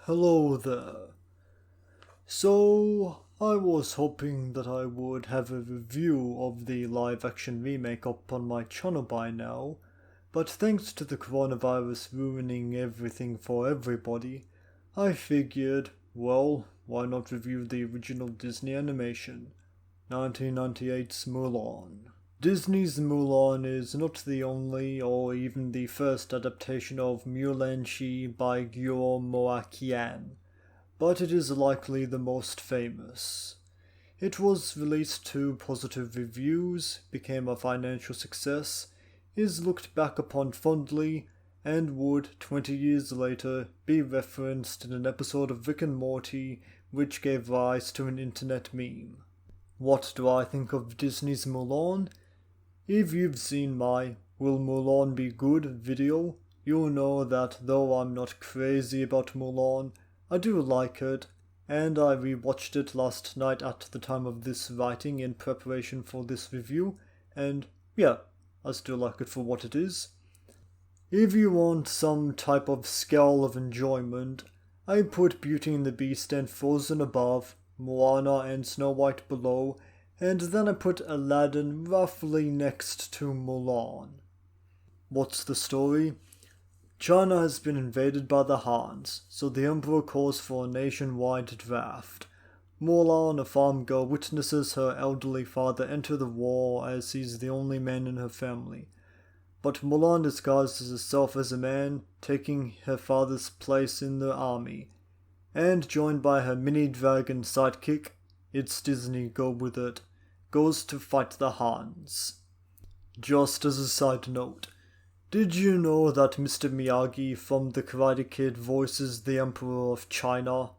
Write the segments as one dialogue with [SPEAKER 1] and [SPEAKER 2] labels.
[SPEAKER 1] Hello there. So, I was hoping that I would have a review of the live action remake up on my channel by now, but thanks to the coronavirus ruining everything for everybody, I figured, well, why not review the original Disney animation, 1998's Mulan. Disney's Mulan is not the only or even the first adaptation of Mulan by Guillaume but it is likely the most famous. It was released to positive reviews, became a financial success, is looked back upon fondly, and would, 20 years later, be referenced in an episode of Rick and Morty which gave rise to an internet meme. What do I think of Disney's Mulan? If you've seen my Will Mulan Be Good video, you'll know that though I'm not crazy about Mulan, I do like it, and I rewatched it last night at the time of this writing in preparation for this review, and yeah, I still like it for what it is. If you want some type of scale of enjoyment, I put Beauty and the Beast and Frozen above, Moana and Snow White below, and then I put Aladdin roughly next to Mulan. What's the story? China has been invaded by the Hans, so the Emperor calls for a nationwide draft. Mulan, a farm girl, witnesses her elderly father enter the war as he's the only man in her family. But Mulan disguises herself as a man, taking her father's place in the army, and joined by her mini-dragon sidekick, it's Disney, go with it, goes to fight the Hans. Just as a side note, did you know that Mr. Miyagi from The Karate Kid voices the Emperor of China?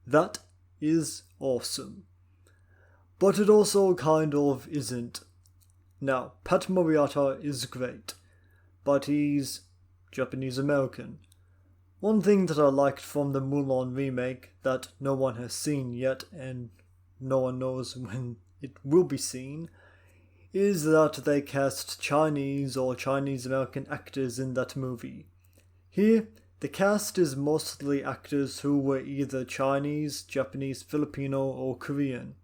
[SPEAKER 1] That is awesome. But it also kind of isn't. Now, Pat Morita is great, but he's Japanese American. One thing that I liked from the Mulan remake that no one has seen yet and no one knows when it will be seen is that they cast Chinese or Chinese American actors in that movie. Here, the cast is mostly actors who were either Chinese, Japanese, Filipino, or Korean.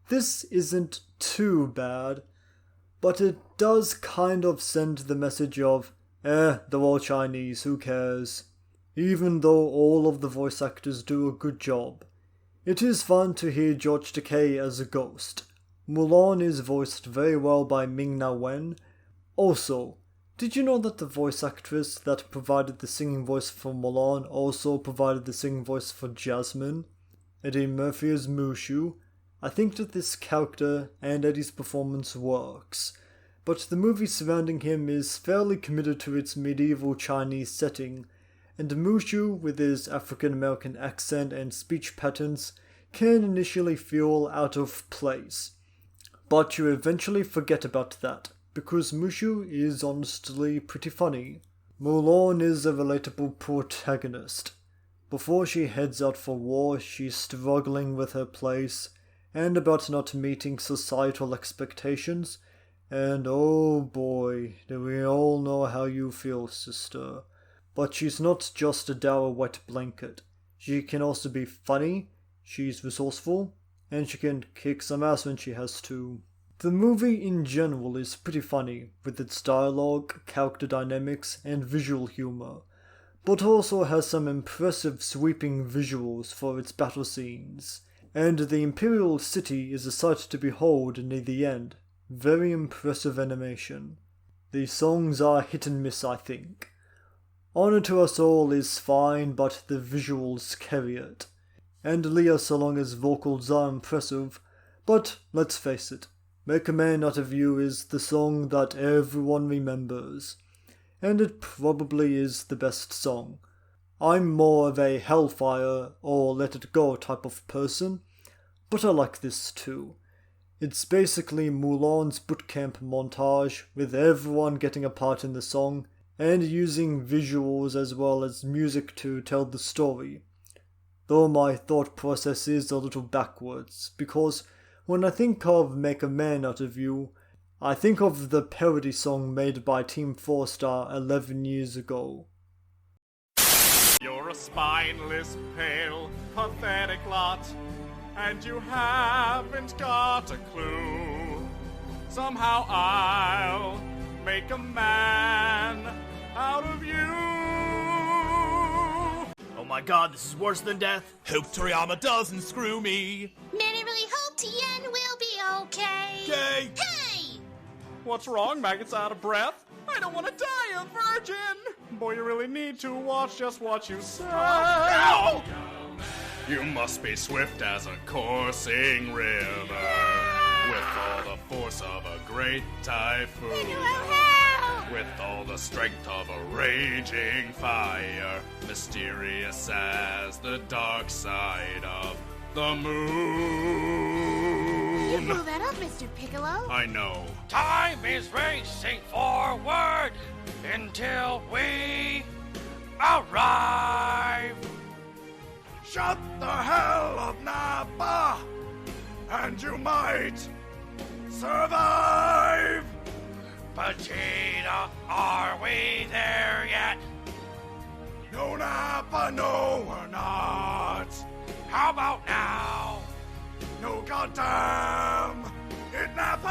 [SPEAKER 1] This isn't too bad, but it does kind of send the message of, they're all Chinese, who cares? Even though all of the voice actors do a good job. It is fun to hear George Takei as a ghost. Mulan is voiced very well by Ming-Na Wen. Also, did you know that the voice actress that provided the singing voice for Mulan also provided the singing voice for Jasmine? Eddie Murphy as Mushu. I think that this character and Eddie's performance works, but the movie surrounding him is fairly committed to its medieval Chinese setting, and Mushu, with his African American accent and speech patterns, can initially feel out of place. But you eventually forget about that, because Mushu is honestly pretty funny. Mulan is a relatable protagonist. Before she heads out for war, she's struggling with her place, and about not meeting societal expectations, and oh boy, do we all know how you feel, sister. But she's not just a dour wet blanket. She can also be funny, she's resourceful, and she can kick some ass when she has to. The movie in general is pretty funny, with its dialogue, character dynamics, and visual humor, but also has some impressive sweeping visuals for its battle scenes, and the Imperial City is a sight to behold near the end. Very impressive animation. The songs are hit and miss, I think. Honor to Us All is fine, but the visuals carry it. And Lea Salonga's vocals are impressive, but let's face it, Make a Man Out of You is the song that everyone remembers, and it probably is the best song. I'm more of a Hellfire or Let It Go type of person, but I like this too. It's basically Mulan's bootcamp montage with everyone getting a part in the song and using visuals as well as music to tell the story. Though my thought process is a little backwards, because when I think of Make a Man Out of You, I think of the parody song made by Team 4 Star 11 years ago.
[SPEAKER 2] You're are a spineless, pale, pathetic lot, and you haven't got a clue. Somehow I'll make a man out of you.
[SPEAKER 3] Oh my god, this is worse than death.
[SPEAKER 2] Hope Toriyama doesn't screw me.
[SPEAKER 4] Many really hope Tien will be okay.
[SPEAKER 2] Okay.
[SPEAKER 4] Hey!
[SPEAKER 2] What's wrong? Maggot's out of breath? I don't want to die a virgin. Boy, you really need to watch just what you say. Ow! You must be swift as a coursing river, with all the force of a great typhoon, with all the strength of a raging fire, mysterious as the dark side of the moon.
[SPEAKER 4] You blew that up, Mr. Piccolo.
[SPEAKER 2] I know.
[SPEAKER 5] Time is racing forward until we arrive.
[SPEAKER 2] Shut the hell up, Nappa, and you might survive.
[SPEAKER 5] Vegeta, are we there yet?
[SPEAKER 2] No, Nappa, no, we're not.
[SPEAKER 5] How about now?
[SPEAKER 2] No, goddamn it, Nappa!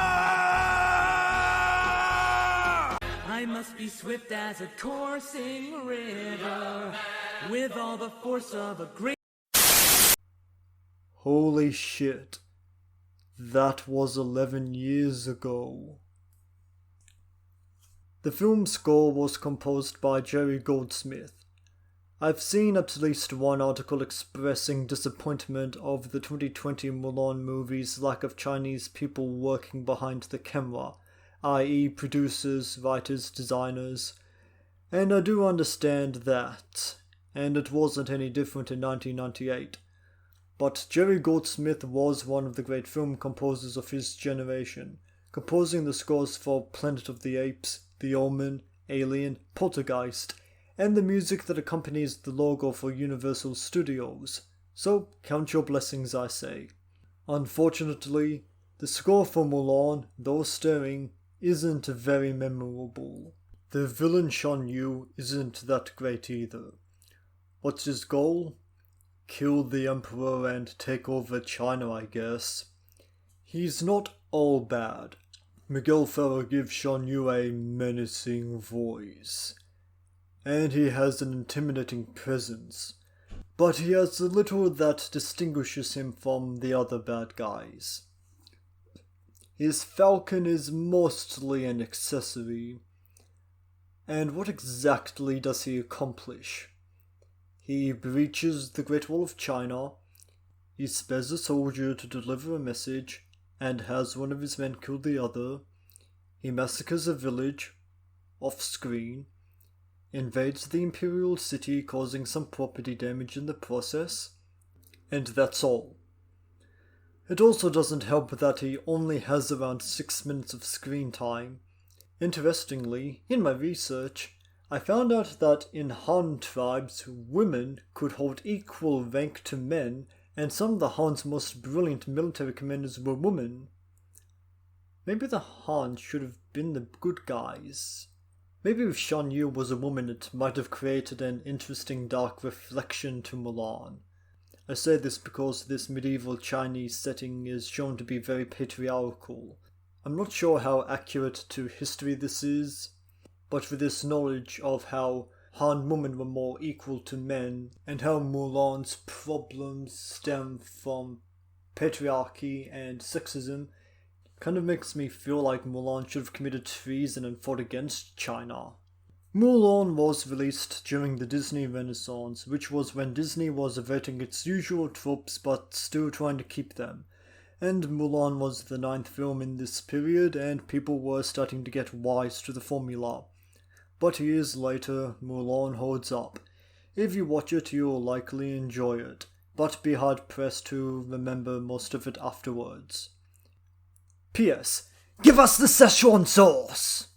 [SPEAKER 6] I must be swift as a coursing river, with all the force of a great...
[SPEAKER 1] Holy shit. That was 11 years ago. The film's score was composed by Jerry Goldsmith. I've seen at least one article expressing disappointment of the 2020 Mulan movie's lack of Chinese people working behind the camera, i.e. producers, writers, designers, and I do understand that, and it wasn't any different in 1998. But Jerry Goldsmith was one of the great film composers of his generation, composing the scores for Planet of the Apes, The Omen, Alien, Poltergeist, and the music that accompanies the logo for Universal Studios, so count your blessings, I say. Unfortunately, the score for Mulan, though stirring, isn't very memorable. The villain Shan Yu isn't that great either. What's his goal? Kill the Emperor and take over China, I guess. He's not all bad. Miguel Ferrer gives Shan Yu a menacing voice, and he has an intimidating presence, but he has a little that distinguishes him from the other bad guys. His falcon is mostly an accessory, and what exactly does he accomplish? He breaches the Great Wall of China, he spares a soldier to deliver a message, and has one of his men kill the other, he massacres a village, off-screen, invades the Imperial City causing some property damage in the process, and that's all. It also doesn't help that he only has around 6 minutes of screen time. Interestingly, in my research, I found out that in Han tribes, women could hold equal rank to men, and some of the Han's most brilliant military commanders were women. Maybe the Han should have been the good guys. Maybe if Shan Yu was a woman, it might have created an interesting dark reflection to Mulan. I say this because this medieval Chinese setting is shown to be very patriarchal. I'm not sure how accurate to history this is, but with this knowledge of how Han women were more equal to men, and how Mulan's problems stem from patriarchy and sexism, kind of makes me feel like Mulan should have committed treason and fought against China. Mulan was released during the Disney Renaissance, which was when Disney was averting its usual tropes but still trying to keep them. And Mulan was the 9th film in this period, and people were starting to get wise to the formula. But years later, Mulan holds up. If you watch it, you'll likely enjoy it, but be hard-pressed to remember most of it afterwards. P.S. Give us the Szechuan sauce!